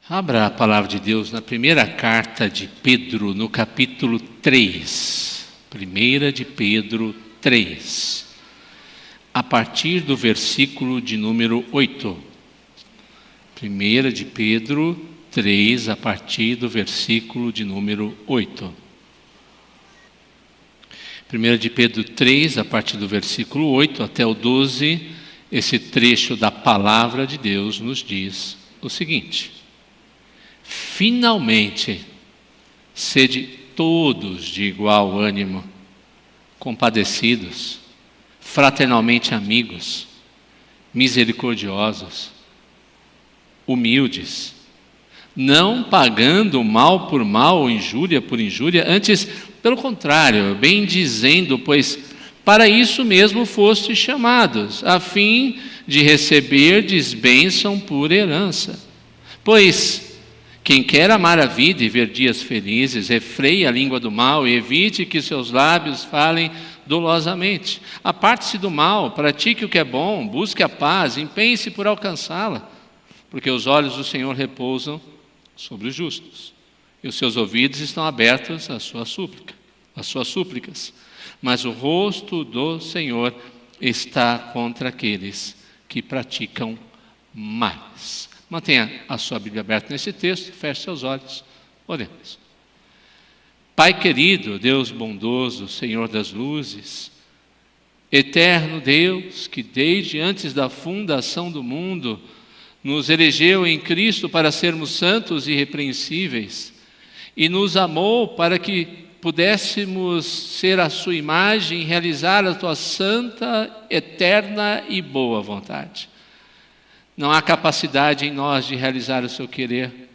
Abra a palavra de Deus na primeira carta de Pedro, no capítulo 3. Primeira de Pedro 3, a partir do versículo de número 8. Primeira de Pedro 3, a partir do versículo de número 8. Primeira de Pedro 3, a partir do versículo 8 até o 12, esse trecho da palavra de Deus nos diz o seguinte: finalmente, sede todos de igual ânimo, compadecidos, fraternalmente amigos, misericordiosos, humildes, não pagando mal por mal ou injúria por injúria, antes, pelo contrário, bem dizendo, pois para isso mesmo fostes chamados, a fim de receberdes bênção por herança. Pois quem quer amar a vida e ver dias felizes, refreie a língua do mal e evite que seus lábios falem dolosamente. Aparte-se do mal, pratique o que é bom, busque a paz, empenhe-se por alcançá-la, porque os olhos do Senhor repousam sobre os justos, e os seus ouvidos estão abertos às suas súplicas. Mas o rosto do Senhor está contra aqueles que praticam males. Mantenha a sua Bíblia aberta nesse texto, feche seus olhos, oremos. Pai querido, Deus bondoso, Senhor das luzes, eterno Deus, que desde antes da fundação do mundo nos elegeu em Cristo para sermos santos e irrepreensíveis e nos amou para que pudéssemos ser a sua imagem e realizar a tua santa, eterna e boa vontade. Não há capacidade em nós de realizar o seu querer.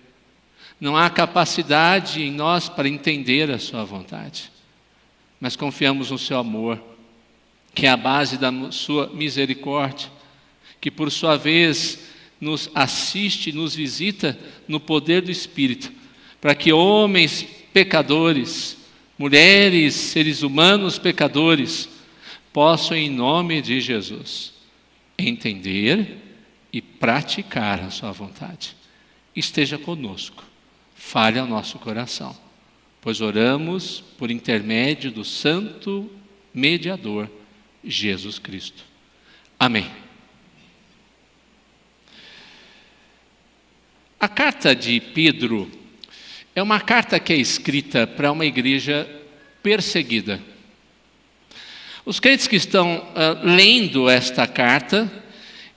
Não há capacidade em nós para entender a sua vontade. Mas confiamos no seu amor, que é a base da sua misericórdia, que por sua vez nos assiste, nos visita no poder do Espírito, para que homens pecadores, mulheres, seres humanos pecadores, possam em nome de Jesus entender e praticar a sua vontade. Esteja conosco, fale ao nosso coração, pois oramos por intermédio do santo mediador, Jesus Cristo. Amém. A carta de Pedro é uma carta que é escrita para uma igreja perseguida. Os crentes que estão lendo esta carta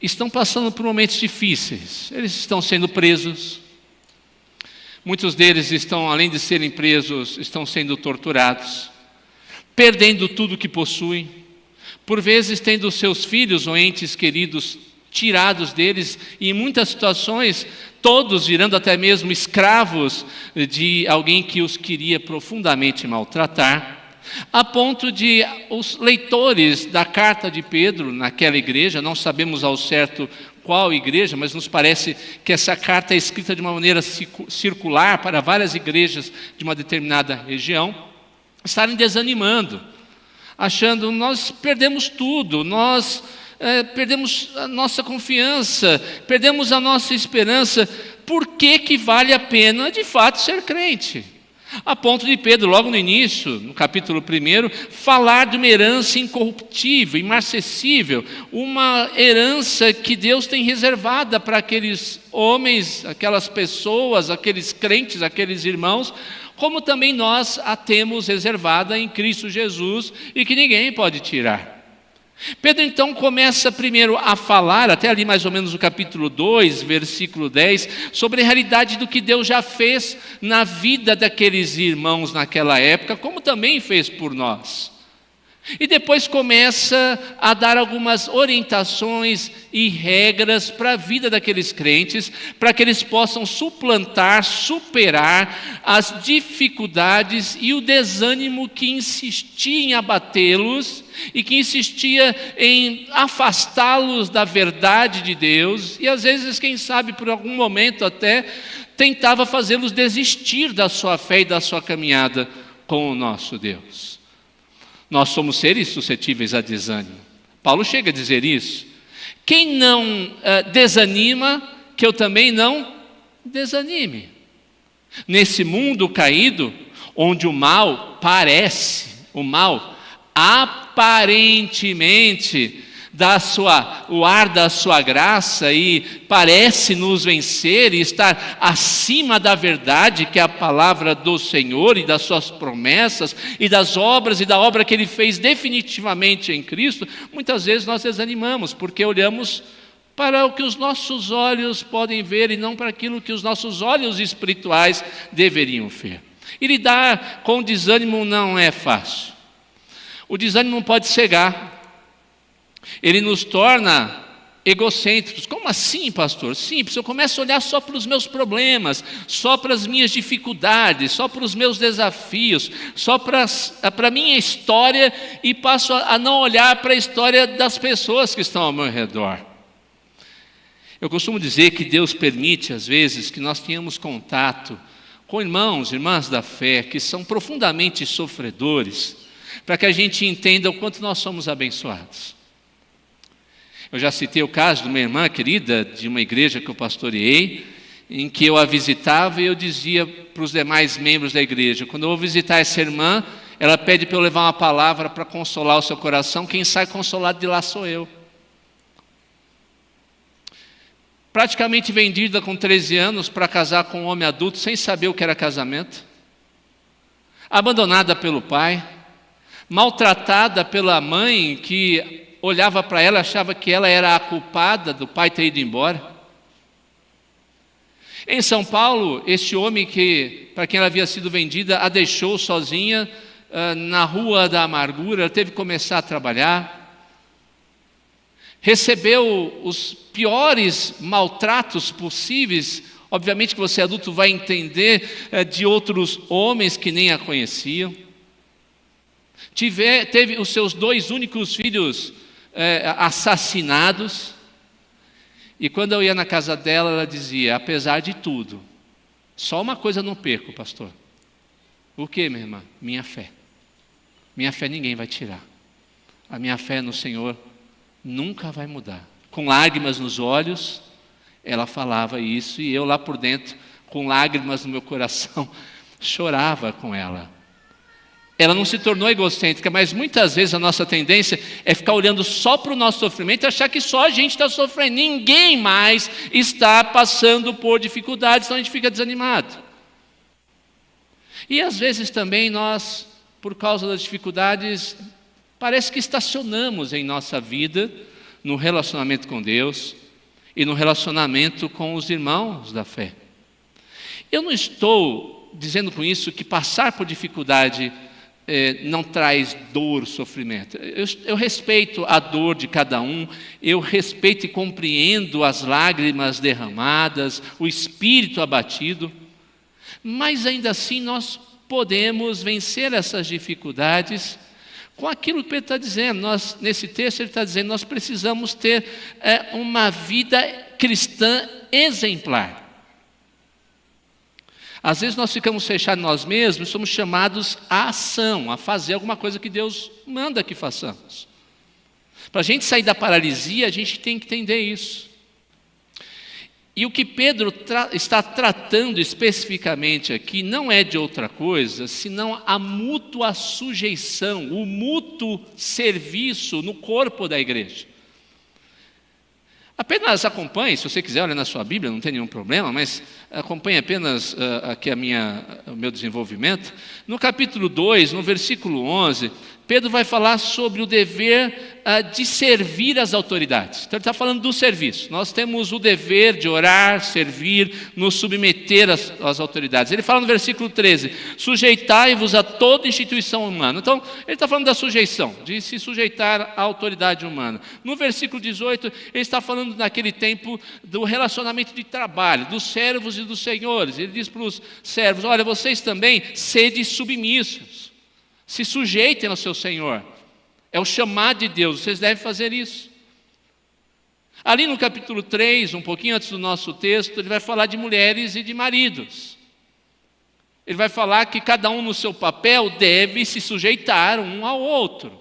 estão passando por momentos difíceis. Eles estão sendo presos. Muitos deles estão, além de serem presos, estão sendo torturados, perdendo tudo que possuem, por vezes tendo seus filhos ou entes queridos tirados deles, e em muitas situações, todos virando até mesmo escravos de alguém que os queria profundamente maltratar, a ponto de os leitores da carta de Pedro naquela igreja, não sabemos ao certo qual igreja, mas nos parece que essa carta é escrita de uma maneira circular para várias igrejas de uma determinada região, estarem desanimando, achando: nós perdemos tudo, nós perdemos a nossa confiança, perdemos a nossa esperança, por que vale a pena de fato ser crente? A ponto de Pedro, logo no início, no capítulo 1, falar de uma herança incorruptível, imarcessível, uma herança que Deus tem reservada para aqueles homens, aquelas pessoas, aqueles crentes, aqueles irmãos, como também nós a temos reservada em Cristo Jesus e que ninguém pode tirar. Pedro então começa primeiro a falar, até ali mais ou menos no capítulo 2, versículo 10, sobre a realidade do que Deus já fez na vida daqueles irmãos naquela época, como também fez por nós. E depois começa a dar algumas orientações e regras para a vida daqueles crentes, para que eles possam suplantar, superar as dificuldades e o desânimo que insistia em abatê-los e que insistia em afastá-los da verdade de Deus, e às vezes, quem sabe, por algum momento até tentava fazê-los desistir da sua fé e da sua caminhada com o nosso Deus. Nós somos seres suscetíveis a desânimo. Paulo chega a dizer isso. Quem não desanima, que eu também não desanime. Nesse mundo caído, onde o mal aparentemente dá o ar da sua graça e parece nos vencer e estar acima da verdade, que é a palavra do Senhor e das suas promessas e das obras e da obra que Ele fez definitivamente em Cristo, muitas vezes nós desanimamos, porque olhamos para o que os nossos olhos podem ver e não para aquilo que os nossos olhos espirituais deveriam ver. E lidar com o desânimo não é fácil. O desânimo pode cegar. Ele nos torna egocêntricos. Como assim, pastor? Simples, eu começo a olhar só para os meus problemas, só para as minhas dificuldades, só para os meus desafios, só para a minha história e passo a não olhar para a história das pessoas que estão ao meu redor. Eu costumo dizer que Deus permite, às vezes, que nós tenhamos contato com irmãos e irmãs da fé que são profundamente sofredores, para que a gente entenda o quanto nós somos abençoados. Eu já citei o caso de uma irmã querida de uma igreja que eu pastoreei, em que eu a visitava e eu dizia para os demais membros da igreja: quando eu vou visitar essa irmã, ela pede para eu levar uma palavra para consolar o seu coração, quem sai consolado de lá sou eu. Praticamente vendida com 13 anos para casar com um homem adulto sem saber o que era casamento, abandonada pelo pai, maltratada pela mãe que olhava para ela e achava que ela era a culpada do pai ter ido embora. Em São Paulo, este homem para quem ela havia sido vendida, a deixou sozinha na Rua da Amargura, ela teve que começar a trabalhar, recebeu os piores maltratos possíveis. Obviamente que você adulto vai entender de outros homens que nem a conheciam. Teve os seus 2 únicos filhos assassinados, e quando eu ia na casa dela, ela dizia: apesar de tudo, só uma coisa não perco, pastor. O que, minha irmã? Minha fé. Minha fé ninguém vai tirar. A minha fé no Senhor nunca vai mudar. Com lágrimas nos olhos, ela falava isso, e eu lá por dentro, com lágrimas no meu coração, chorava com ela. Ela não se tornou egocêntrica, mas muitas vezes a nossa tendência é ficar olhando só para o nosso sofrimento e achar que só a gente está sofrendo, ninguém mais está passando por dificuldades, então a gente fica desanimado. E às vezes também nós, por causa das dificuldades, parece que estacionamos em nossa vida, no relacionamento com Deus e no relacionamento com os irmãos da fé. Eu não estou dizendo com isso que passar por dificuldade não traz dor, sofrimento. Eu respeito a dor de cada um, eu respeito e compreendo as lágrimas derramadas, o espírito abatido, mas ainda assim nós podemos vencer essas dificuldades com aquilo que Pedro está dizendo. Nesse texto ele está dizendo: nós precisamos ter uma vida cristã exemplar. Às vezes nós ficamos fechados em nós mesmos, somos chamados à ação, a fazer alguma coisa que Deus manda que façamos. Para a gente sair da paralisia, a gente tem que entender isso. E o que Pedro está tratando especificamente aqui não é de outra coisa, senão a mútua sujeição, o mútuo serviço no corpo da igreja. Apenas acompanhe, se você quiser olhar na sua Bíblia, não tem nenhum problema, mas acompanhe apenas aqui o meu desenvolvimento. No capítulo 2, no versículo 11, Pedro vai falar sobre o dever de servir as autoridades. Então ele está falando do serviço. Nós temos o dever de orar, servir, nos submeter às autoridades. Ele fala no versículo 13: sujeitai-vos a toda instituição humana. Então ele está falando da sujeição, de se sujeitar à autoridade humana. No versículo 18, ele está falando naquele tempo do relacionamento de trabalho, dos servos e dos senhores. Ele diz para os servos: olha, vocês também sede submissos, se sujeitem ao seu Senhor. É o chamado de Deus, vocês devem fazer isso. Ali no capítulo 3, um pouquinho antes do nosso texto, ele vai falar de mulheres e de maridos. Ele vai falar que cada um no seu papel deve se sujeitar um ao outro.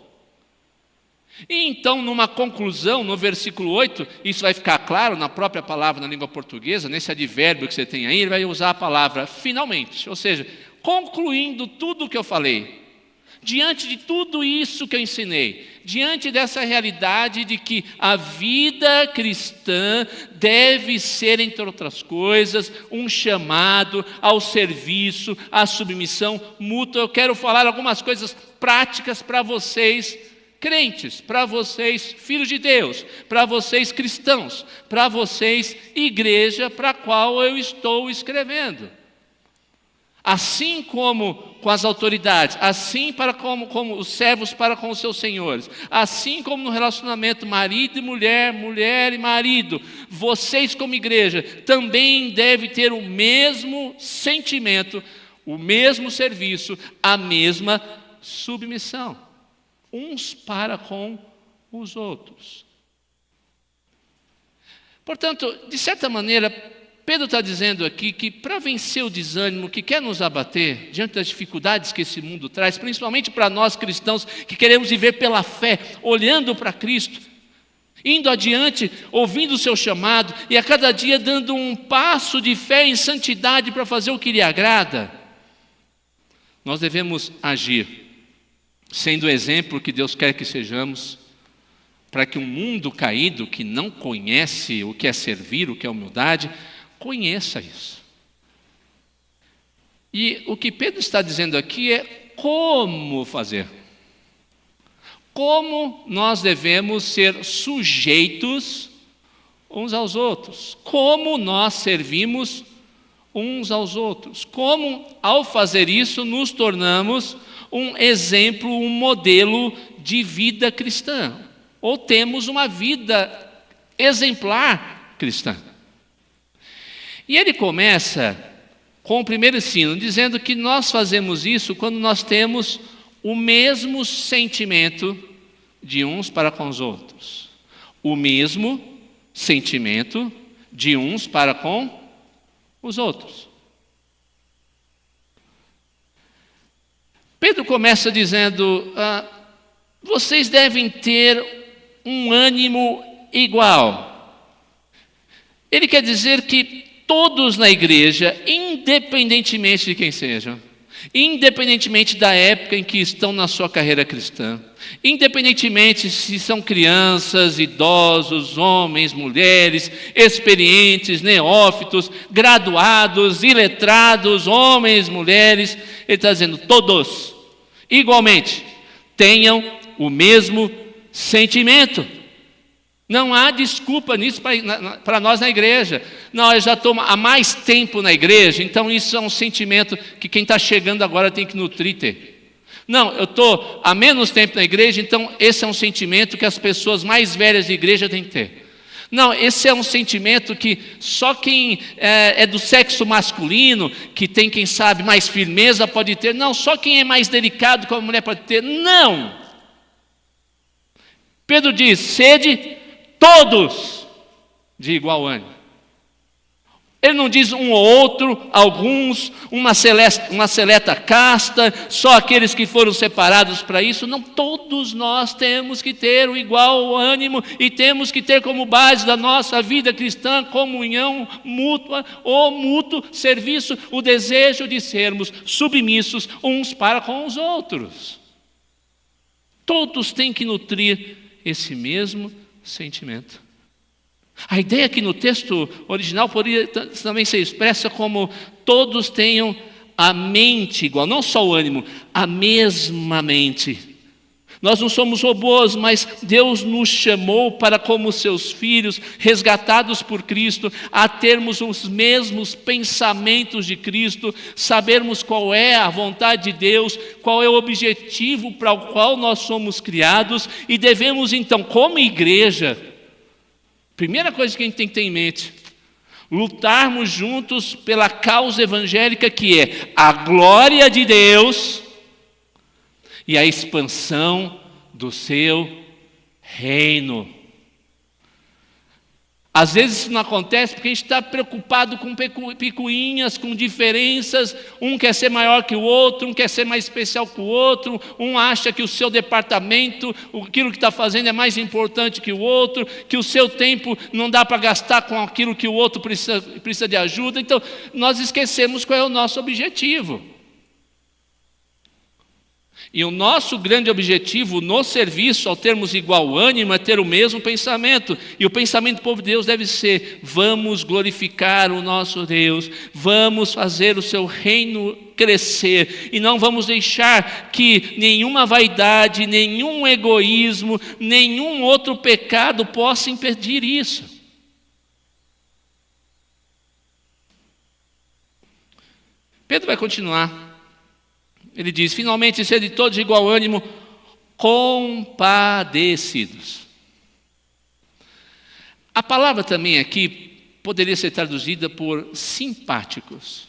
E então, numa conclusão, no versículo 8, isso vai ficar claro na própria palavra na língua portuguesa, nesse advérbio que você tem aí, ele vai usar a palavra finalmente, ou seja, concluindo tudo o que eu falei. Diante de tudo isso que eu ensinei, diante dessa realidade de que a vida cristã deve ser, entre outras coisas, um chamado ao serviço, à submissão mútua, eu quero falar algumas coisas práticas para vocês, crentes, para vocês, filhos de Deus, para vocês, cristãos, para vocês, igreja para a qual eu estou escrevendo. Assim como com as autoridades, assim como os servos para com os seus senhores, assim como no relacionamento marido e mulher, mulher e marido, vocês como igreja também devem ter o mesmo sentimento, o mesmo serviço, a mesma submissão, uns para com os outros. Portanto, de certa maneira, Pedro está dizendo aqui que para vencer o desânimo que quer nos abater, diante das dificuldades que esse mundo traz, principalmente para nós cristãos que queremos viver pela fé, olhando para Cristo, indo adiante, ouvindo o seu chamado e a cada dia dando um passo de fé em santidade para fazer o que lhe agrada, nós devemos agir, sendo o exemplo que Deus quer que sejamos, para que um mundo caído que não conhece o que é servir, o que é humildade, conheça isso. E o que Pedro está dizendo aqui é como fazer. Como nós devemos ser sujeitos uns aos outros. Como nós servimos uns aos outros. Como, ao fazer isso, nos tornamos um exemplo, um modelo de vida cristã. Ou temos uma vida exemplar cristã. E ele começa com o primeiro ensino, dizendo que nós fazemos isso quando nós temos o mesmo sentimento de uns para com os outros. O mesmo sentimento de uns para com os outros. Pedro começa dizendo, vocês devem ter um ânimo igual. Ele quer dizer que todos na igreja, independentemente de quem sejam, independentemente da época em que estão na sua carreira cristã, independentemente se são crianças, idosos, homens, mulheres, experientes, neófitos, graduados, iletrados, homens, mulheres, ele está dizendo, todos, igualmente, tenham o mesmo sentimento. Não há desculpa nisso para nós na igreja. Não, eu já estou há mais tempo na igreja, então isso é um sentimento que quem está chegando agora tem que nutrir ter. Não, eu estou há menos tempo na igreja, então esse é um sentimento que as pessoas mais velhas da igreja têm que ter. Não, esse é um sentimento que só quem é do sexo masculino, que tem, quem sabe, mais firmeza pode ter. Não, só quem é mais delicado como a mulher pode ter. Não! Pedro diz, sede todos de igual ânimo. Ele não diz um ou outro, alguns, uma seleta casta, só aqueles que foram separados para isso. Não, todos nós temos que ter o igual ânimo e temos que ter como base da nossa vida cristã comunhão mútua, o mútuo serviço, o desejo de sermos submissos uns para com os outros. Todos têm que nutrir esse mesmo sentimento. A ideia aqui no texto original poderia também ser expressa como todos tenham a mente igual, não só o ânimo, a mesma mente. Nós não somos robôs, mas Deus nos chamou para, como seus filhos, resgatados por Cristo, a termos os mesmos pensamentos de Cristo, sabermos qual é a vontade de Deus, qual é o objetivo para o qual nós somos criados, e devemos então, como igreja, primeira coisa que a gente tem que ter em mente, lutarmos juntos pela causa evangélica, que é a glória de Deus e a expansão do seu reino. Às vezes isso não acontece porque a gente está preocupado com picuinhas, com diferenças. Um quer ser maior que o outro, um quer ser mais especial que o outro. Um acha que o seu departamento, aquilo que está fazendo é mais importante que o outro, que o seu tempo não dá para gastar com aquilo que o outro precisa de ajuda. Então, nós esquecemos qual é o nosso objetivo. E o nosso grande objetivo no serviço, ao termos igual ânimo, é ter o mesmo pensamento. E o pensamento do povo de Deus deve ser: vamos glorificar o nosso Deus, vamos fazer o seu reino crescer, e não vamos deixar que nenhuma vaidade, nenhum egoísmo, nenhum outro pecado possa impedir isso. Pedro vai continuar. Ele diz: finalmente, sede todos de igual ânimo, compadecidos. A palavra também aqui poderia ser traduzida por simpáticos.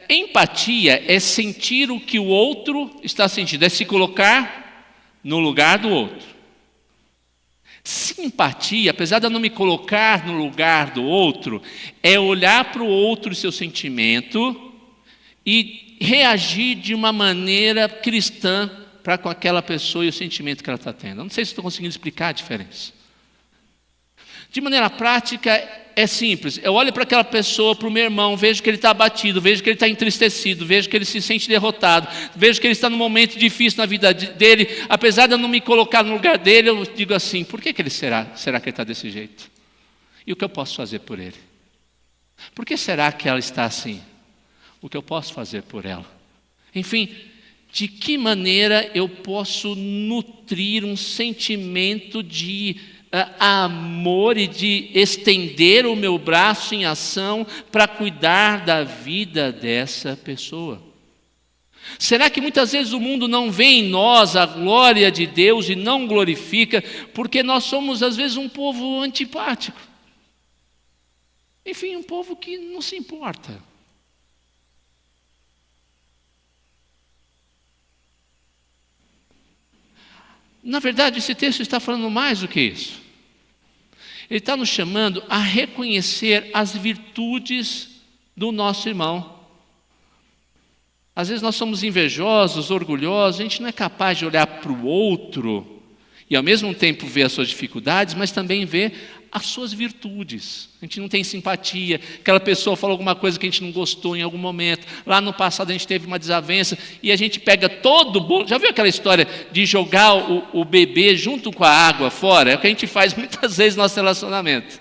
Empatia é sentir o que o outro está sentindo, é se colocar no lugar do outro. Simpatia, apesar de eu não me colocar no lugar do outro, é olhar para o outro e seu sentimento e reagir de uma maneira cristã para com aquela pessoa e o sentimento que ela está tendo. Eu não sei se estou conseguindo explicar a diferença. De maneira prática, é simples. Eu olho para aquela pessoa, para o meu irmão, vejo que ele está abatido, vejo que ele está entristecido, vejo que ele se sente derrotado, vejo que ele está num momento difícil na vida dele. Apesar de eu não me colocar no lugar dele, eu digo assim: por que ele será que ele está desse jeito? E o que eu posso fazer por ele? Por que será que ela está assim? O que eu posso fazer por ela? Enfim, de que maneira eu posso nutrir um sentimento de amor e de estender o meu braço em ação para cuidar da vida dessa pessoa? Será que muitas vezes o mundo não vê em nós a glória de Deus e não glorifica porque nós somos às vezes um povo antipático? Enfim, um povo que não se importa. Na verdade, esse texto está falando mais do que isso. Ele está nos chamando a reconhecer as virtudes do nosso irmão. Às vezes nós somos invejosos, orgulhosos, a gente não é capaz de olhar para o outro e ao mesmo tempo ver as suas dificuldades, mas também ver as suas virtudes. A gente não tem simpatia, aquela pessoa falou alguma coisa que a gente não gostou em algum momento, lá no passado a gente teve uma desavença, e a gente pega todo o bolo. Já viu aquela história de jogar o bebê junto com a água fora? É o que a gente faz muitas vezes no nosso relacionamento.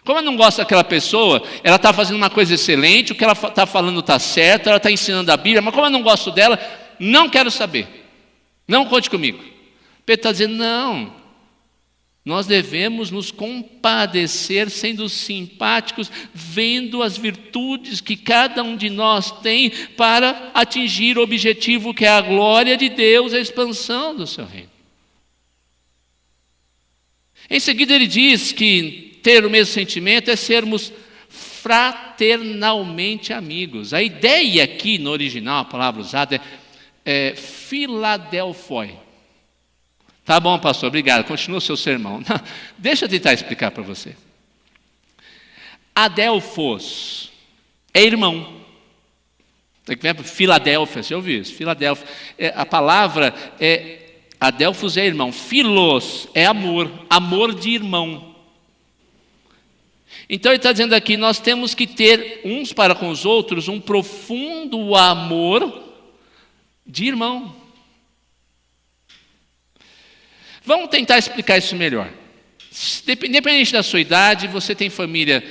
Como eu não gosto daquela pessoa, ela está fazendo uma coisa excelente, o que ela está falando está certo, ela está ensinando a Bíblia, mas como eu não gosto dela, não quero saber, não conte comigo. Pedro está dizendo: não, nós devemos nos compadecer, sendo simpáticos, vendo as virtudes que cada um de nós tem para atingir o objetivo que é a glória de Deus, a expansão do seu reino. Em seguida ele diz que ter o mesmo sentimento é sermos fraternalmente amigos. A ideia aqui no original, a palavra usada é Filadelfoi. Tá bom, pastor, obrigado. Continua o seu sermão. Não, deixa eu tentar explicar para você. Adelfos é irmão. Filadélfia, você ouviu isso? Filadélfia. A palavra Adelfos é irmão. Filos é amor, amor de irmão. Então ele está dizendo aqui: nós temos que ter uns para com os outros um profundo amor de irmão. Vamos tentar explicar isso melhor. Independente da sua idade, você tem família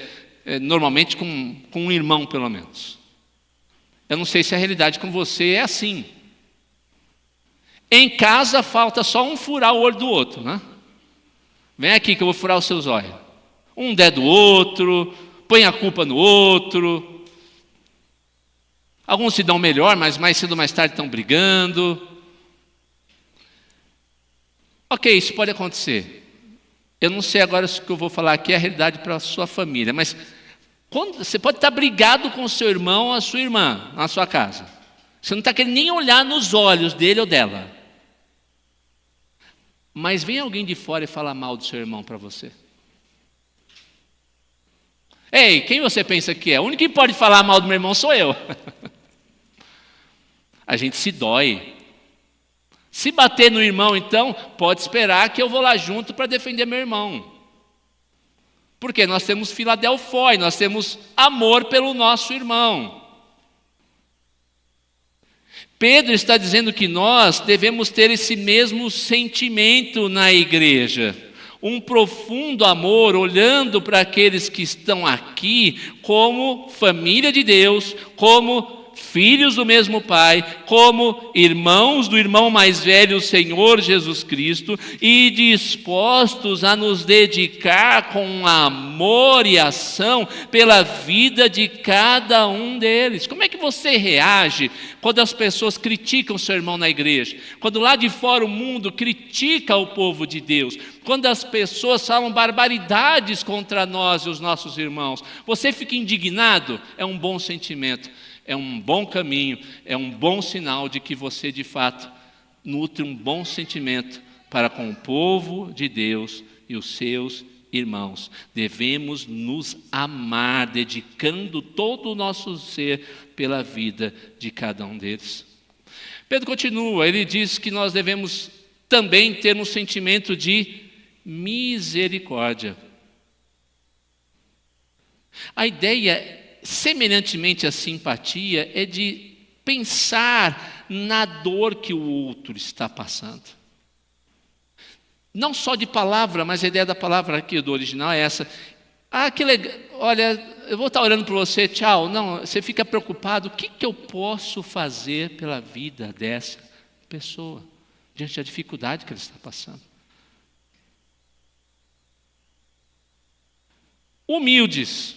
normalmente com um irmão pelo menos. Eu não sei se a realidade com você é assim. Em casa falta só um furar o olho do outro, né? Vem aqui que eu vou furar os seus olhos. Um der do outro, põe a culpa no outro. Alguns se dão melhor, mas mais cedo ou mais tarde estão brigando. Ok, isso pode acontecer. Eu não sei agora se o que eu vou falar aqui é a realidade para a sua família, mas você pode estar brigado com o seu irmão ou a sua irmã na sua casa. Você não está querendo nem olhar nos olhos dele ou dela. Mas vem alguém de fora e fala mal do seu irmão para você. Ei, quem você pensa que é? O único que pode falar mal do meu irmão sou eu. A gente se dói. Se bater no irmão, então, pode esperar que eu vou lá junto para defender meu irmão. Porque nós temos filadelfói, nós temos amor pelo nosso irmão. Pedro está dizendo que nós devemos ter esse mesmo sentimento na igreja. Um profundo amor, olhando para aqueles que estão aqui como família de Deus, como filhos do mesmo Pai, como irmãos do irmão mais velho, o Senhor Jesus Cristo, e dispostos a nos dedicar com amor e ação pela vida de cada um deles. Como é que você reage quando as pessoas criticam seu irmão na igreja? Quando lá de fora o mundo critica o povo de Deus? Quando as pessoas falam barbaridades contra nós e os nossos irmãos? Você fica indignado? É um bom sentimento. É um bom caminho, é um bom sinal de que você, de fato, nutre um bom sentimento para com o povo de Deus e os seus irmãos. Devemos nos amar, dedicando todo o nosso ser pela vida de cada um deles. Pedro continua, ele diz que nós devemos também ter um sentimento de misericórdia. A ideia semelhantemente à simpatia, é de pensar na dor que o outro está passando. Não só de palavra, mas a ideia da palavra aqui do original é essa. Ah, que legal, olha, eu vou estar orando por você, tchau. Não, você fica preocupado, o que eu posso fazer pela vida dessa pessoa, diante da dificuldade que ele está passando? Humildes.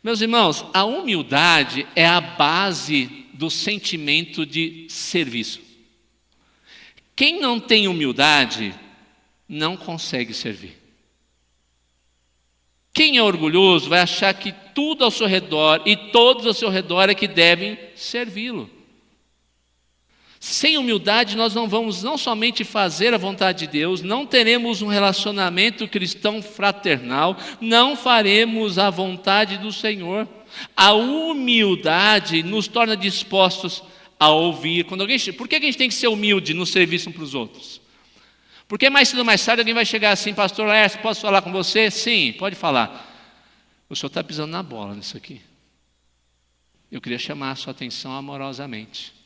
Meus irmãos, a humildade é a base do sentimento de serviço. Quem não tem humildade não consegue servir. Quem é orgulhoso vai achar que tudo ao seu redor e todos ao seu redor é que devem servi-lo. Sem humildade nós não vamos não somente fazer a vontade de Deus, não teremos um relacionamento cristão fraternal, não faremos a vontade do Senhor. A humildade nos torna dispostos a ouvir. Por que a gente tem que ser humilde no serviço uns para os outros? Porque mais cedo ou mais tarde alguém vai chegar assim, pastor Laércio, posso falar com você? Sim, pode falar. O senhor está pisando na bola nisso aqui. Eu queria chamar a sua atenção amorosamente.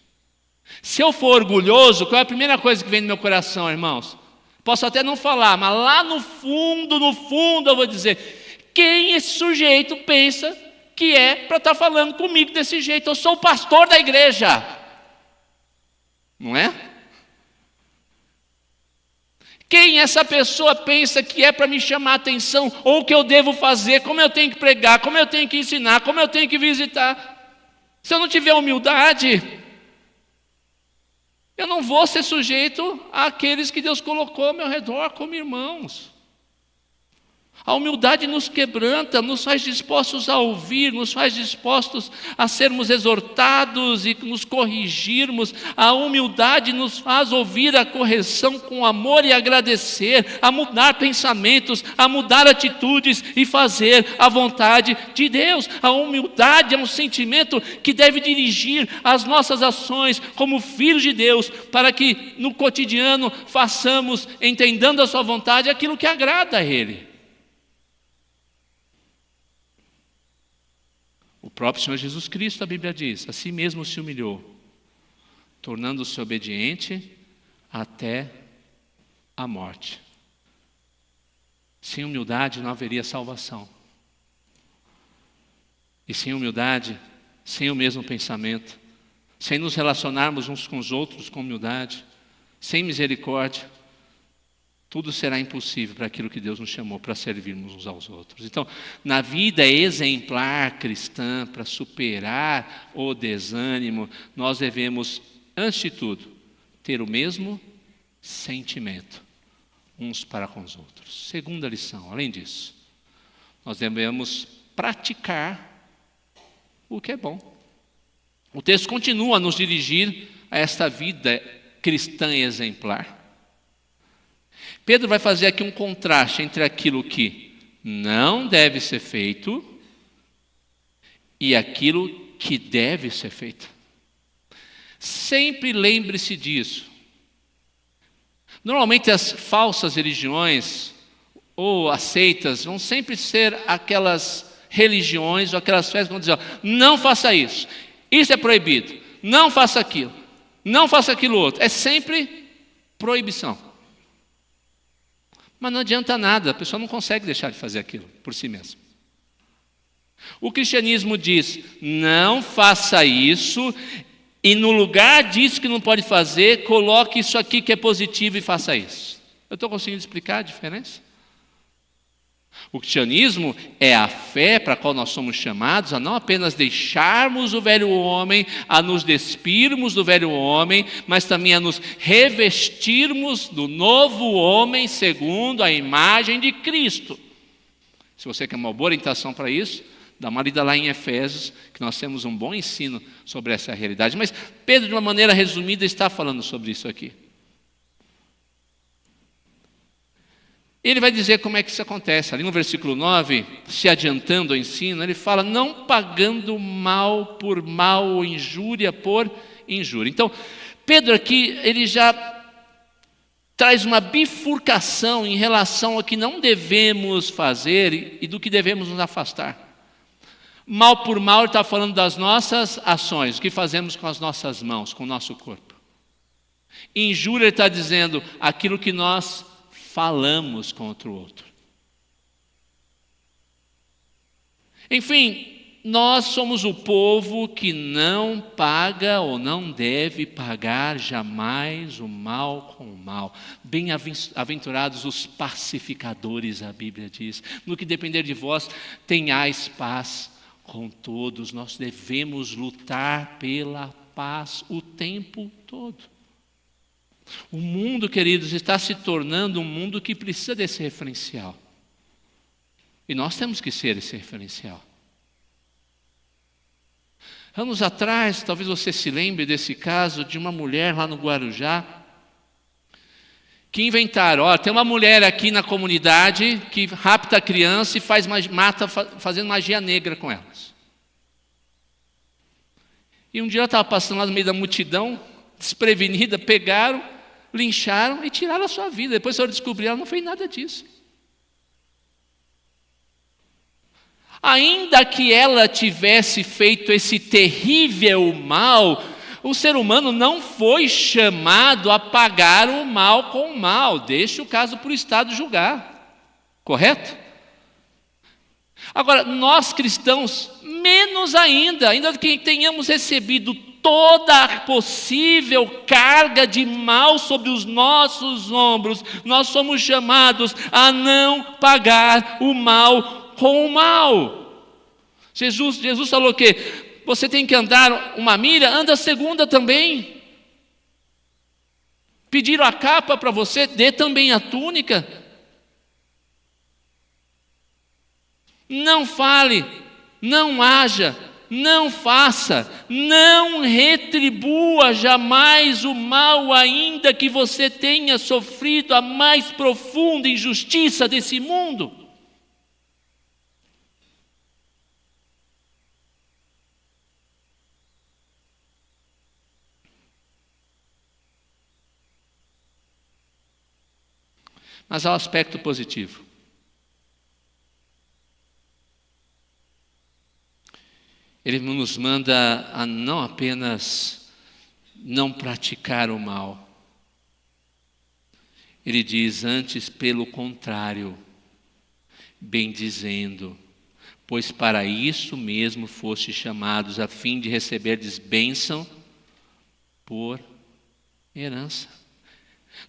Se eu for orgulhoso, qual é a primeira coisa que vem no meu coração, irmãos? Posso até não falar, mas lá no fundo eu vou dizer: quem esse sujeito pensa que é para estar falando comigo desse jeito? Eu sou o pastor da igreja. Não é? Quem essa pessoa pensa que é para me chamar a atenção, ou o que eu devo fazer, como eu tenho que pregar, como eu tenho que ensinar, como eu tenho que visitar? Se eu não tiver humildade, eu não vou ser sujeito àqueles que Deus colocou ao meu redor como irmãos. A humildade nos quebranta, nos faz dispostos a ouvir, nos faz dispostos a sermos exortados e nos corrigirmos. A humildade nos faz ouvir a correção com amor e agradecer, a mudar pensamentos, a mudar atitudes e fazer a vontade de Deus. A humildade é um sentimento que deve dirigir as nossas ações como filhos de Deus, para que no cotidiano façamos, entendendo a sua vontade, aquilo que agrada a Ele. O próprio Senhor Jesus Cristo, a Bíblia diz, a si mesmo se humilhou, tornando-se obediente até a morte. Sem humildade não haveria salvação. E sem humildade, sem o mesmo pensamento, sem nos relacionarmos uns com os outros com humildade, sem misericórdia, tudo será impossível para aquilo que Deus nos chamou, para servirmos uns aos outros. Então, na vida exemplar cristã, para superar o desânimo, nós devemos, antes de tudo, ter o mesmo sentimento uns para com os outros. Segunda lição, além disso, nós devemos praticar o que é bom. O texto continua a nos dirigir a esta vida cristã exemplar. Pedro vai fazer aqui um contraste entre aquilo que não deve ser feito e aquilo que deve ser feito. Sempre lembre-se disso. Normalmente as falsas religiões ou as seitas vão sempre ser aquelas religiões ou aquelas festas que vão dizer, não faça isso, isso é proibido, não faça aquilo, não faça aquilo outro. É sempre proibição. Mas não adianta nada, a pessoa não consegue deixar de fazer aquilo por si mesma. O cristianismo diz, não faça isso, e no lugar disso que não pode fazer, coloque isso aqui que é positivo e faça isso. Eu estou conseguindo explicar a diferença? O cristianismo é a fé para a qual nós somos chamados a não apenas deixarmos o velho homem, a nos despirmos do velho homem, mas também a nos revestirmos do novo homem segundo a imagem de Cristo. Se você quer uma boa orientação para isso, dá uma lida lá em Efésios, que nós temos um bom ensino sobre essa realidade. Mas Pedro, de uma maneira resumida, está falando sobre isso aqui. Ele vai dizer como é que isso acontece. Ali no versículo 9, se adiantando ao ensino, ele fala, não pagando mal por mal ou injúria por injúria. Então, Pedro aqui, ele já traz uma bifurcação em relação ao que não devemos fazer e do que devemos nos afastar. Mal por mal, ele está falando das nossas ações, o que fazemos com as nossas mãos, com o nosso corpo. Injúria, ele está dizendo aquilo que nós falamos contra o outro. Enfim, nós somos o povo que não paga ou não deve pagar jamais o mal com o mal. Bem-aventurados os pacificadores, a Bíblia diz. No que depender de vós, tenhais paz com todos. Nós devemos lutar pela paz o tempo todo. O mundo, queridos, está se tornando um mundo que precisa desse referencial. E nós temos que ser esse referencial. Anos atrás, talvez você se lembre desse caso de uma mulher lá no Guarujá, que inventaram, tem uma mulher aqui na comunidade que rapta a criança e mata fazendo magia negra com elas. E um dia ela estava passando lá no meio da multidão, desprevenida, pegaram, lincharam e tiraram a sua vida. Depois ela descobriu, ela não fez nada disso. Ainda que ela tivesse feito esse terrível mal, o ser humano não foi chamado a pagar o mal com o mal. Deixa o caso para o Estado julgar. Correto? Agora, nós cristãos, menos ainda que tenhamos recebido toda a possível carga de mal sobre os nossos ombros, nós somos chamados a não pagar o mal com o mal. Jesus falou o quê? Você tem que andar uma milha, anda a segunda também. Pediram a capa para você, dê também a túnica. Não fale, não haja, não faça, não retribua jamais o mal, ainda que você tenha sofrido a mais profunda injustiça desse mundo. Mas há um aspecto positivo. Ele nos manda a não apenas não praticar o mal. Ele diz antes, pelo contrário, bendizendo, pois para isso mesmo fostes chamados, a fim de receberdes bênção por herança.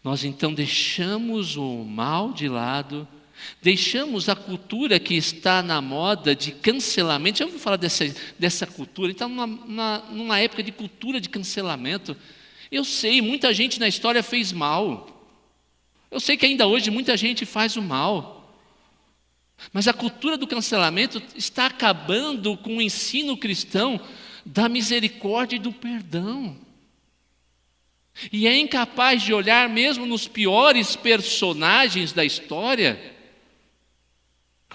Nós então deixamos o mal de lado, deixamos a cultura que está na moda de cancelamento. Já ouviu falar dessa cultura? Então, numa época de cultura de cancelamento. Eu sei, muita gente na história fez mal. Eu sei que ainda hoje muita gente faz o mal. Mas a cultura do cancelamento está acabando com o ensino cristão da misericórdia e do perdão. E é incapaz de olhar mesmo nos piores personagens da história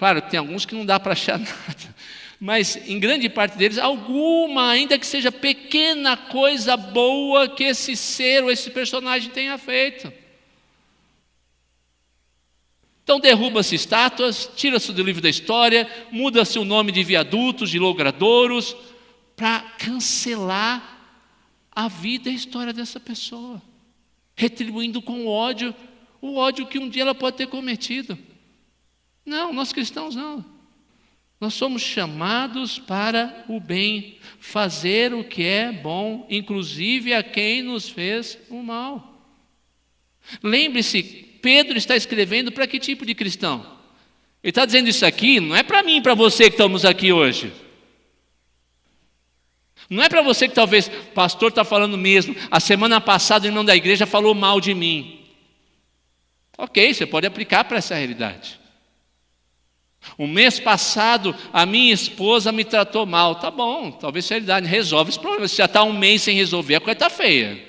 Claro que tem alguns que não dá para achar nada, mas em grande parte deles, alguma, ainda que seja pequena coisa boa que esse ser ou esse personagem tenha feito. Então derruba-se estátuas, tira-se do livro da história, muda-se o nome de viadutos, de logradouros, para cancelar a vida e a história dessa pessoa, retribuindo com ódio, o ódio que um dia ela pode ter cometido. Não, nós cristãos não. Nós somos chamados para o bem, fazer o que é bom, inclusive a quem nos fez o mal. Lembre-se, Pedro está escrevendo para que tipo de cristão? Ele está dizendo isso aqui, não é para mim e para você que estamos aqui hoje. Não é para você que talvez, o pastor está falando mesmo, a semana passada o irmão da igreja falou mal de mim. Ok, você pode aplicar para essa realidade. O mês passado a minha esposa me tratou mal. Tá bom, talvez seja realidade, resolve esse problema. Se já está um mês sem resolver, a coisa está feia.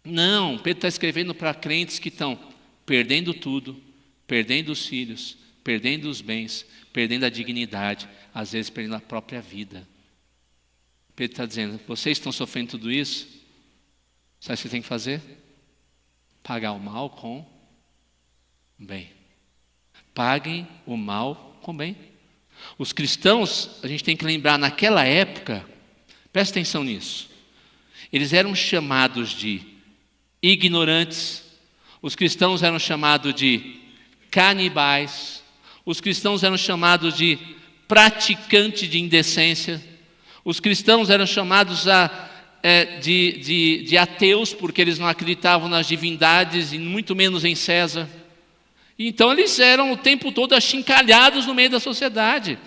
Não, Pedro está escrevendo para crentes que estão perdendo tudo, perdendo os filhos, perdendo os bens, perdendo a dignidade, às vezes perdendo a própria vida. Pedro está dizendo, vocês estão sofrendo tudo isso? Sabe o que você tem que fazer? Pagar o mal com o bem. Paguem o mal com o bem. Os cristãos, a gente tem que lembrar, naquela época, presta atenção nisso, eles eram chamados de ignorantes, os cristãos eram chamados de canibais, os cristãos eram chamados de praticantes de indecência, os cristãos eram chamados de ateus, porque eles não acreditavam nas divindades e muito menos em César. Então eles eram o tempo todo achincalhados no meio da sociedade.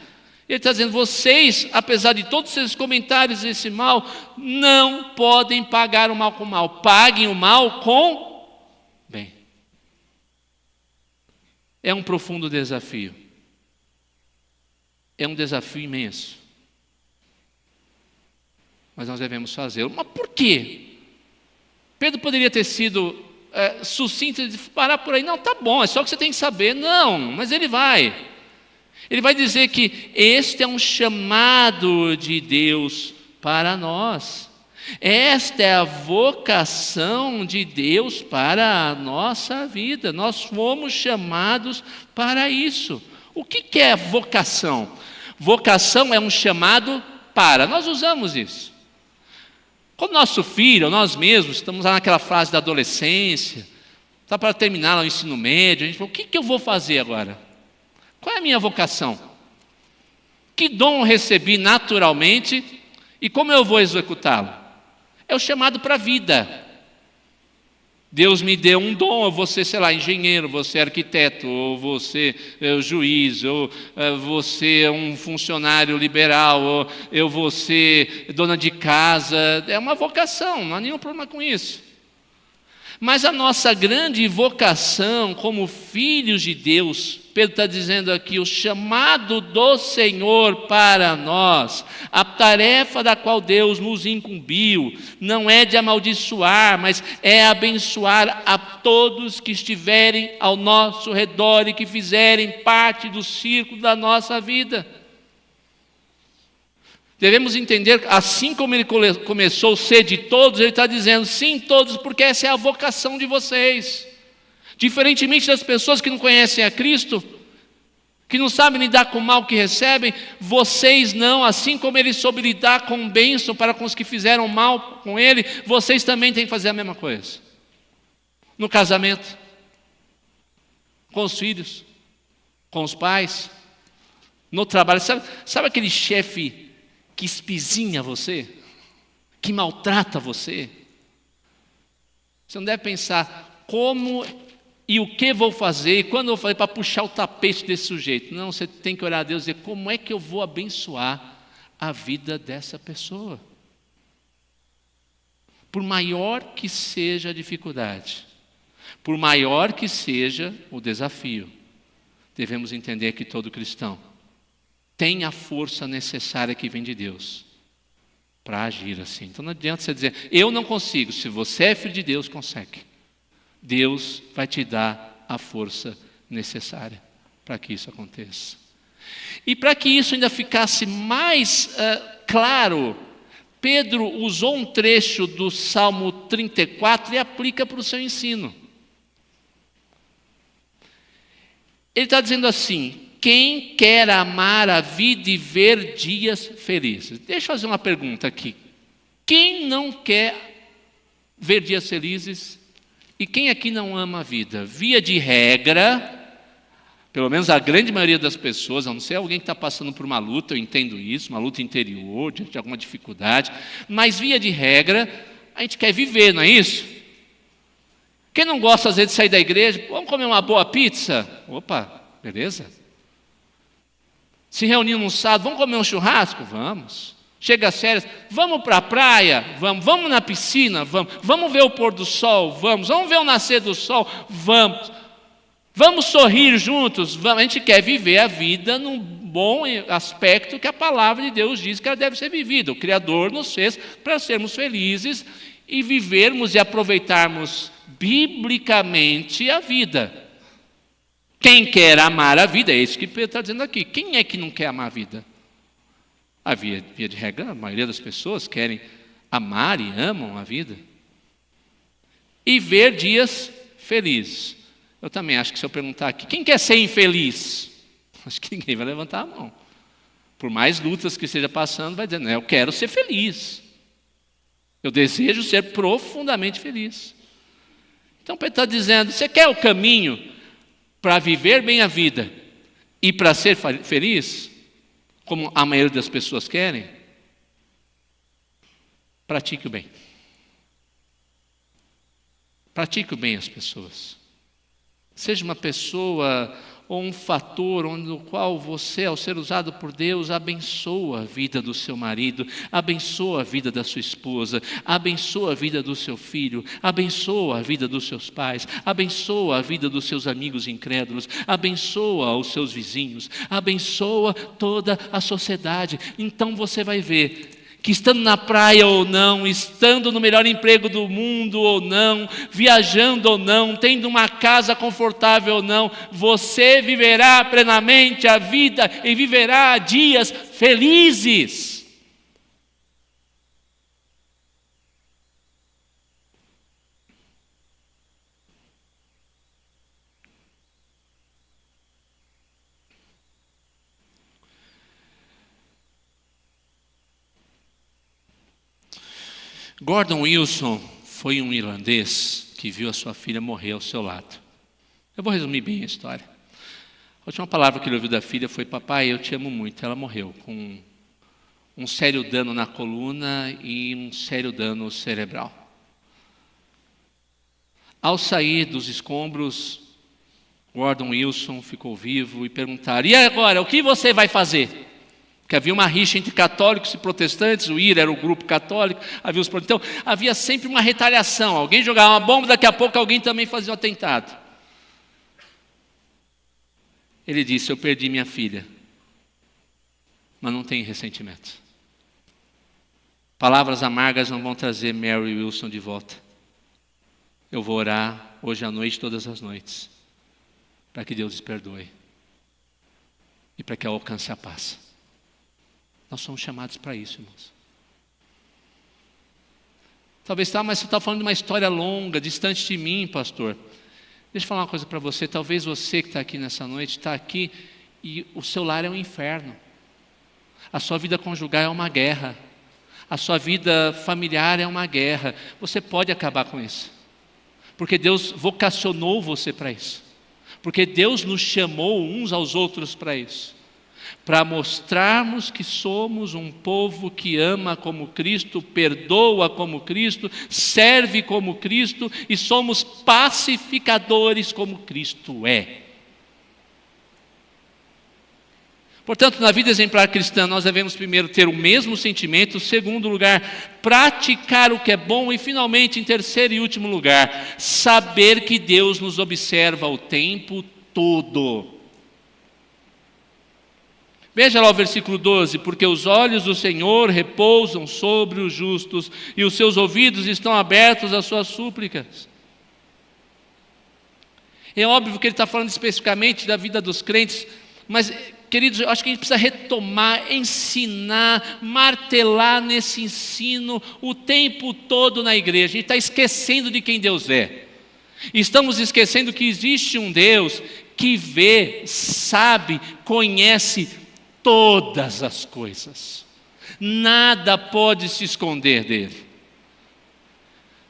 Ele está dizendo, vocês, apesar de todos esses comentários desse mal, não podem pagar o mal com o mal. Paguem o mal com bem. É um profundo desafio. É um desafio imenso. Mas nós devemos fazê-lo. Mas por quê? Pedro poderia ter sido sucinto e parar por aí. Não, tá bom, é só o que você tem que saber. Não, mas ele vai. Ele vai dizer que este é um chamado de Deus para nós. Esta é a vocação de Deus para a nossa vida. Nós fomos chamados para isso. O que é vocação? Vocação é um chamado para. Nós usamos isso. Quando nosso filho, ou nós mesmos, estamos lá naquela fase da adolescência, está para terminar lá o ensino médio, a gente fala, o que eu vou fazer agora? Qual é a minha vocação? Que dom eu recebi naturalmente e como eu vou executá-lo? É o chamado para a vida. Deus me deu um dom, eu vou ser, sei lá, engenheiro, vou ser arquiteto, ou vou ser juiz, ou vou ser um funcionário liberal, ou eu vou ser dona de casa. É uma vocação, não há nenhum problema com isso. Mas a nossa grande vocação como filhos de Deus, Pedro está dizendo aqui, o chamado do Senhor para nós, a tarefa da qual Deus nos incumbiu, não é de amaldiçoar, mas é abençoar a todos que estiverem ao nosso redor e que fizerem parte do círculo da nossa vida. Devemos entender, assim como ele começou a ser de todos, ele está dizendo, sim, todos, porque essa é a vocação de vocês. Diferentemente das pessoas que não conhecem a Cristo, que não sabem lidar com o mal que recebem, vocês não, assim como ele soube lidar com o bênção para com os que fizeram mal com ele, vocês também têm que fazer a mesma coisa. No casamento, com os filhos, com os pais, no trabalho. Sabe aquele chefe que espizinha você, que maltrata você? Você não deve pensar como e o que vou fazer, e quando eu falei para puxar o tapete desse sujeito. Não, você tem que orar a Deus e dizer, como é que eu vou abençoar a vida dessa pessoa? Por maior que seja a dificuldade, por maior que seja o desafio, devemos entender que todo cristão tem a força necessária que vem de Deus para agir assim. Então não adianta você dizer, eu não consigo. Se você é filho de Deus, consegue. Deus vai te dar a força necessária. para que isso aconteça. E para que isso ainda ficasse mais claro, Pedro usou um trecho do Salmo 34 e aplica para o seu ensino. Ele está dizendo assim: quem quer amar a vida e ver dias felizes? Deixa eu fazer uma pergunta aqui. Quem não quer ver dias felizes? E quem aqui não ama a vida? Via de regra, pelo menos a grande maioria das pessoas, a não ser alguém que está passando por uma luta, eu entendo isso, uma luta interior, diante de alguma dificuldade, mas via de regra, a gente quer viver, não é isso? Quem não gosta às vezes de sair da igreja, vamos comer uma boa pizza? Opa, beleza? Se reunir num sábado, vamos comer um churrasco? Vamos. Chega às férias, vamos para a praia? Vamos na piscina? Vamos ver o pôr do sol? Vamos ver o nascer do sol? Vamos sorrir juntos? A gente quer viver a vida num bom aspecto que a palavra de Deus diz que ela deve ser vivida. O Criador nos fez para sermos felizes e vivermos e aproveitarmos biblicamente a vida. Quem quer amar a vida, é isso que Pedro está dizendo aqui. Quem é que não quer amar a vida? A via de regra, a maioria das pessoas querem amar e amam a vida. E ver dias felizes. Eu também acho que se eu perguntar aqui, quem quer ser infeliz? Acho que ninguém vai levantar a mão. Por mais lutas que esteja passando, vai dizer, não, eu quero ser feliz. Eu desejo ser profundamente feliz. Então Pedro está dizendo, você quer o caminho para viver bem a vida e para ser feliz? Como a maioria das pessoas querem? Pratique o bem. Pratique o bem às pessoas. Seja uma pessoa ou um fator no qual você, ao ser usado por Deus, abençoa a vida do seu marido, abençoa a vida da sua esposa, abençoa a vida do seu filho, abençoa a vida dos seus pais, abençoa a vida dos seus amigos incrédulos, abençoa os seus vizinhos, abençoa toda a sociedade. Então você vai ver que estando na praia ou não, estando no melhor emprego do mundo ou não, viajando ou não, tendo uma casa confortável ou não, você viverá plenamente a vida e viverá dias felizes. Gordon Wilson foi um irlandês que viu a sua filha morrer ao seu lado. Eu vou resumir bem a história. A última palavra que ele ouviu da filha foi: papai, eu te amo muito. Ela morreu com um sério dano na coluna e um sério dano cerebral. Ao sair dos escombros, Gordon Wilson ficou vivo e perguntaram: e agora, o que você vai fazer? Porque havia uma rixa entre católicos e protestantes, o IRA era o grupo católico, havia os protestantes. Então, havia sempre uma retaliação. Alguém jogava uma bomba, daqui a pouco alguém também fazia um atentado. Ele disse: eu perdi minha filha, mas não tenho ressentimento. Palavras amargas não vão trazer Mary Wilson de volta. Eu vou orar hoje à noite, todas as noites, para que Deus lhes perdoe e para que ela alcance a paz. Nós somos chamados para isso, irmãos. Talvez mas você está falando de uma história longa, distante de mim, pastor. Deixa eu falar uma coisa para você. Talvez você que está aqui nessa noite, está aqui e o seu lar é um inferno. A sua vida conjugal é uma guerra. A sua vida familiar é uma guerra. Você pode acabar com isso. Porque Deus vocacionou você para isso. Porque Deus nos chamou uns aos outros para isso. Para mostrarmos que somos um povo que ama como Cristo, perdoa como Cristo, serve como Cristo e somos pacificadores como Cristo é. Portanto, na vida exemplar cristã, nós devemos primeiro ter o mesmo sentimento, segundo lugar, praticar o que é bom e finalmente, em terceiro e último lugar, saber que Deus nos observa o tempo todo. Veja lá o versículo 12: porque os olhos do Senhor repousam sobre os justos e os seus ouvidos estão abertos às suas súplicas. É óbvio que ele está falando especificamente da vida dos crentes, mas, queridos, eu acho que a gente precisa retomar, ensinar, martelar nesse ensino o tempo todo na igreja. A gente está esquecendo de quem Deus é. Estamos esquecendo que existe um Deus que vê, sabe, conhece todas as coisas. Nada pode se esconder dele.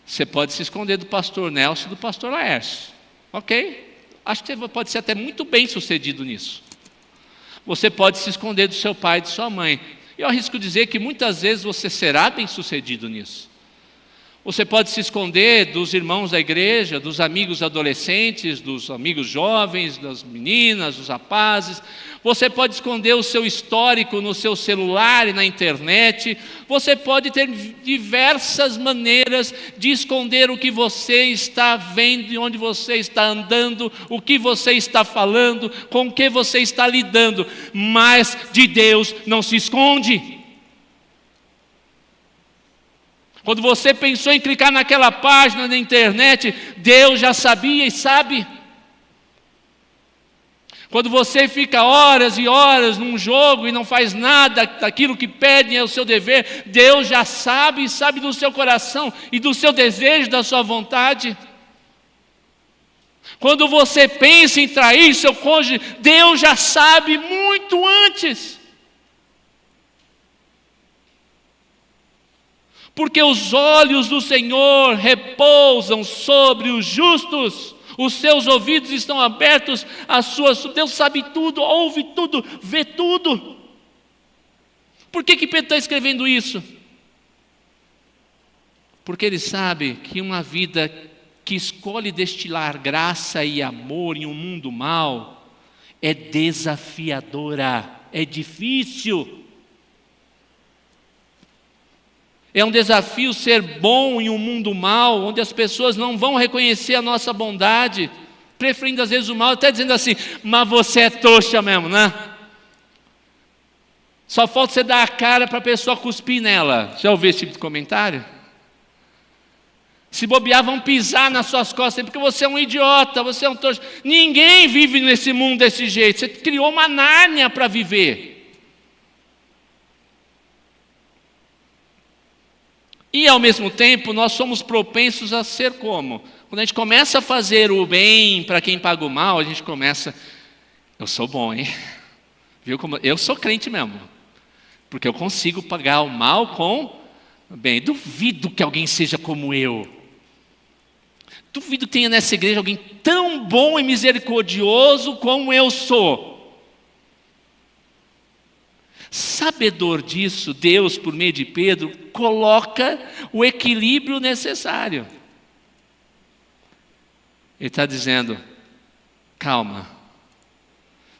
Você pode se esconder do pastor Nelson e do pastor Laércio. Ok? Acho que você pode ser até muito bem sucedido nisso. Você pode se esconder do seu pai e de sua mãe. Eu arrisco dizer que muitas vezes você será bem sucedido nisso. Você pode se esconder dos irmãos da igreja, dos amigos adolescentes, dos amigos jovens, das meninas, dos rapazes. Você pode esconder o seu histórico no seu celular e na internet. Você pode ter diversas maneiras de esconder o que você está vendo, e onde você está andando, o que você está falando, com o que você está lidando. Mas de Deus não se esconde. Quando você pensou em clicar naquela página na internet, Deus já sabia e sabe. Quando você fica horas e horas num jogo e não faz nada daquilo que pedem é o seu dever, Deus já sabe e sabe do seu coração e do seu desejo, da sua vontade. Quando você pensa em trair seu cônjuge, Deus já sabe muito antes. Porque os olhos do Senhor repousam sobre os justos, os seus ouvidos estão abertos às suas... Deus sabe tudo, ouve tudo, vê tudo. Por que Pedro está escrevendo isso? Porque ele sabe que uma vida que escolhe destilar graça e amor em um mundo mau é desafiadora, é difícil. É um desafio ser bom em um mundo mau, onde as pessoas não vão reconhecer a nossa bondade, preferindo às vezes o mal, até dizendo assim, mas você é trouxa mesmo, né? Só falta você dar a cara para a pessoa cuspir nela. Já ouviu esse tipo de comentário? Se bobear, vão pisar nas suas costas, porque você é um idiota, você é um trouxa. Ninguém vive nesse mundo desse jeito, você criou uma Nárnia para viver. E ao mesmo tempo nós somos propensos a ser como? Quando a gente começa a fazer o bem para quem paga o mal, a gente começa, eu sou bom, hein? Viu como? Eu sou crente mesmo, porque eu consigo pagar o mal com o bem. Duvido que alguém seja como eu. Duvido que tenha nessa igreja alguém tão bom e misericordioso como eu sou. Sabedor disso, Deus, por meio de Pedro, coloca o equilíbrio necessário. Ele está dizendo, calma,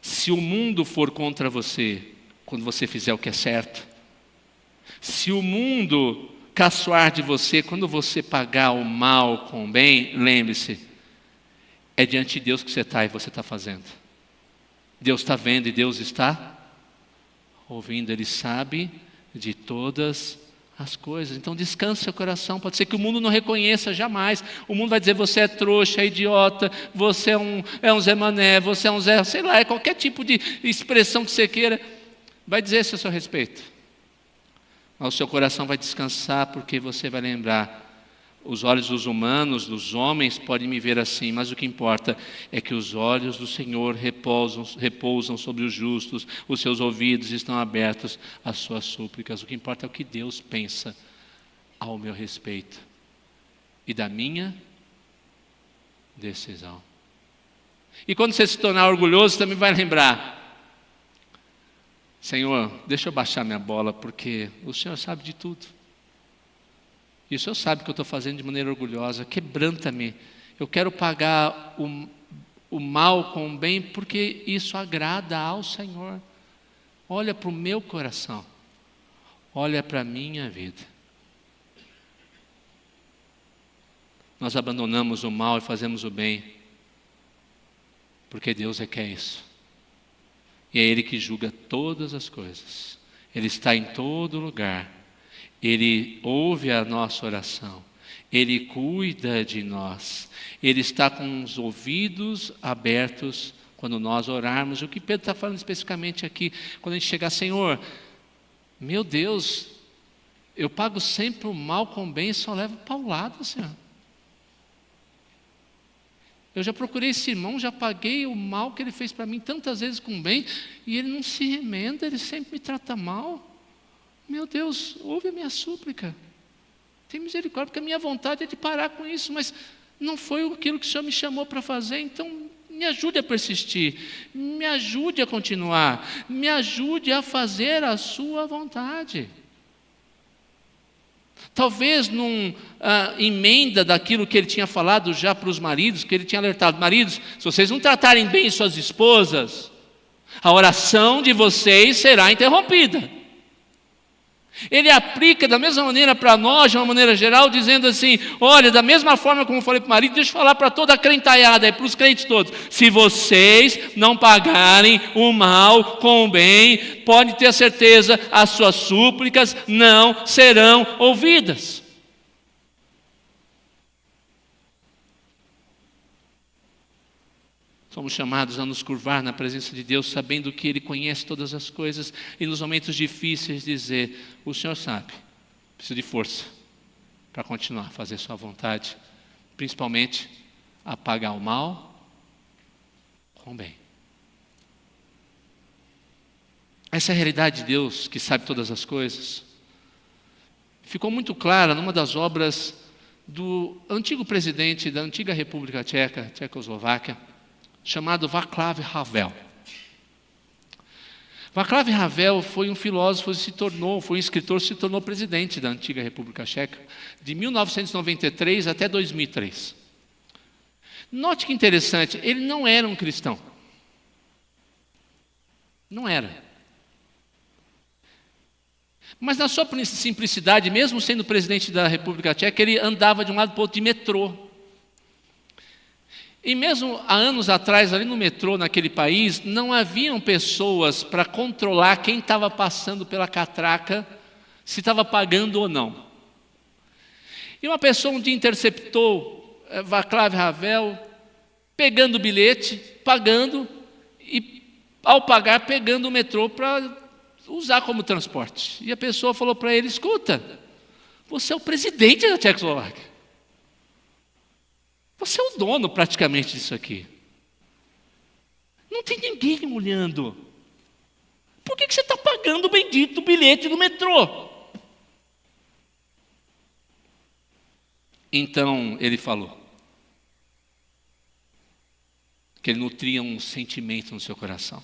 se o mundo for contra você, quando você fizer o que é certo, se o mundo caçoar de você, quando você pagar o mal com o bem, lembre-se, é diante de Deus que você está e você está fazendo. Deus está vendo e Deus está ouvindo, Ele sabe de todas as coisas. Então descanse seu coração. Pode ser que o mundo não reconheça jamais. O mundo vai dizer, você é trouxa, é idiota, você é um Zé Mané, você é um Zé, sei lá, é qualquer tipo de expressão que você queira, vai dizer isso a seu respeito. Mas o seu coração vai descansar, porque você vai lembrar, os olhos dos humanos, dos homens, podem me ver assim, mas o que importa é que os olhos do Senhor repousam sobre os justos, os seus ouvidos estão abertos às suas súplicas. O que importa é o que Deus pensa ao meu respeito e da minha decisão. E quando você se tornar orgulhoso, também vai lembrar, Senhor, deixa eu baixar minha bola, porque o Senhor sabe de tudo. E o Senhor sabe que eu estou fazendo de maneira orgulhosa, quebranta-me. Eu quero pagar o mal com o bem, porque isso agrada ao Senhor. Olha para o meu coração, olha para a minha vida. Nós abandonamos o mal e fazemos o bem, porque Deus quer isso. E é Ele que julga todas as coisas. Ele está em todo lugar. Ele ouve a nossa oração. Ele cuida de nós. Ele está com os ouvidos abertos quando nós orarmos. O que Pedro está falando especificamente aqui, quando a gente chegar, Senhor, meu Deus, eu pago sempre o mal com o bem e só levo paulada, Senhor. Eu já procurei esse irmão, já paguei o mal que ele fez para mim tantas vezes com o bem, e ele não se remenda, ele sempre me trata mal. Meu Deus, ouve a minha súplica. Tem misericórdia, porque a minha vontade é de parar com isso, mas não foi aquilo que o Senhor me chamou para fazer, então me ajude a persistir, me ajude a continuar, me ajude a fazer a sua vontade. Talvez emenda daquilo que ele tinha falado já para os maridos, que ele tinha alertado, maridos, se vocês não tratarem bem suas esposas, a oração de vocês será interrompida. Ele aplica da mesma maneira para nós, de uma maneira geral, dizendo assim, olha, da mesma forma como eu falei para o marido, deixa eu falar para toda a crentaiada, para os crentes todos, se vocês não pagarem o mal com o bem, pode ter certeza, as suas súplicas não serão ouvidas. Somos chamados a nos curvar na presença de Deus, sabendo que Ele conhece todas as coisas, e nos momentos difíceis dizer, o Senhor sabe, preciso de força para continuar a fazer sua vontade, principalmente apagar o mal com o bem. Essa é a realidade de Deus, que sabe todas as coisas. Ficou muito clara numa das obras do antigo presidente da antiga República Tcheca, Tchecoslováquia, chamado Václav Havel. Václav Havel foi um filósofo, foi um escritor, se tornou presidente da antiga República Tcheca, de 1993 até 2003. Note que interessante, ele não era um cristão. Não era. Mas na sua simplicidade, mesmo sendo presidente da República Tcheca, ele andava de um lado para o outro de metrô. E mesmo há anos atrás, ali no metrô, naquele país, não haviam pessoas para controlar quem estava passando pela catraca, se estava pagando ou não. E uma pessoa um dia interceptou Václav Havel, pegando o bilhete, pagando, e ao pagar, pegando o metrô para usar como transporte. E a pessoa falou para ele, escuta, você é o presidente da Tchecoslováquia. Você é o dono praticamente disso aqui. Não tem ninguém olhando. Por que você está pagando o bendito bilhete do metrô? Então ele falou que ele nutria um sentimento no seu coração.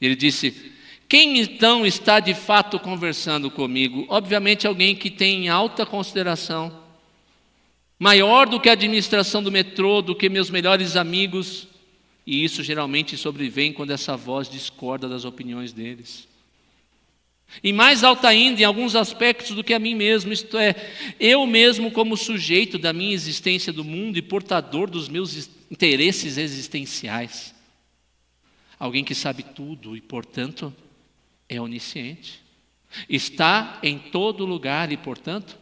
Ele disse, quem então está de fato conversando comigo? Obviamente alguém que tem em alta consideração, maior do que a administração do metrô, do que meus melhores amigos, e isso geralmente sobrevém quando essa voz discorda das opiniões deles. E mais alta ainda em alguns aspectos do que a mim mesmo, isto é, eu mesmo como sujeito da minha existência do mundo e portador dos meus interesses existenciais. Alguém que sabe tudo e, portanto, é onisciente. Está em todo lugar e, portanto,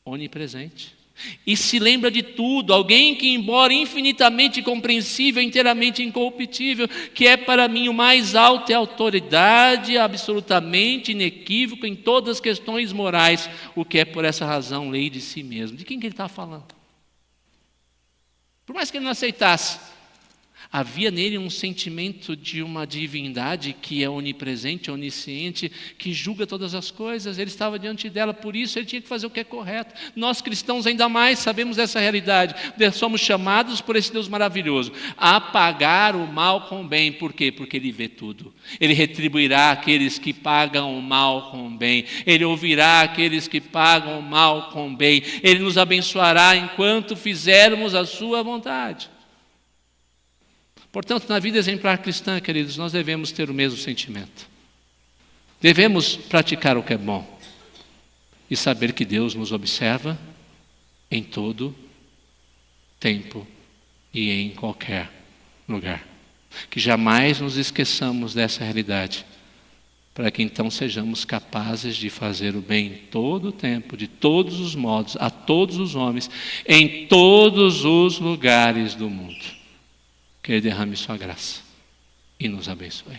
onipresente. E se lembra de tudo, alguém que, embora infinitamente compreensível, inteiramente incorruptível, que é para mim o mais alto, é autoridade, absolutamente inequívoco em todas as questões morais, o que é por essa razão lei de si mesmo. De quem que ele está falando? Por mais que ele não aceitasse, havia nele um sentimento de uma divindade que é onipresente, onisciente, que julga todas as coisas. Ele estava diante dela, por isso ele tinha que fazer o que é correto. Nós cristãos ainda mais sabemos dessa realidade. Somos chamados por esse Deus maravilhoso a pagar o mal com o bem. Por quê? Porque Ele vê tudo. Ele retribuirá aqueles que pagam o mal com o bem. Ele ouvirá aqueles que pagam o mal com o bem. Ele nos abençoará enquanto fizermos a sua vontade. Portanto, na vida exemplar cristã, queridos, nós devemos ter o mesmo sentimento. Devemos praticar o que é bom e saber que Deus nos observa em todo tempo e em qualquer lugar. Que jamais nos esqueçamos dessa realidade, para que então sejamos capazes de fazer o bem em todo o tempo, de todos os modos, a todos os homens, em todos os lugares do mundo. Que Ele derrame sua graça e nos abençoe.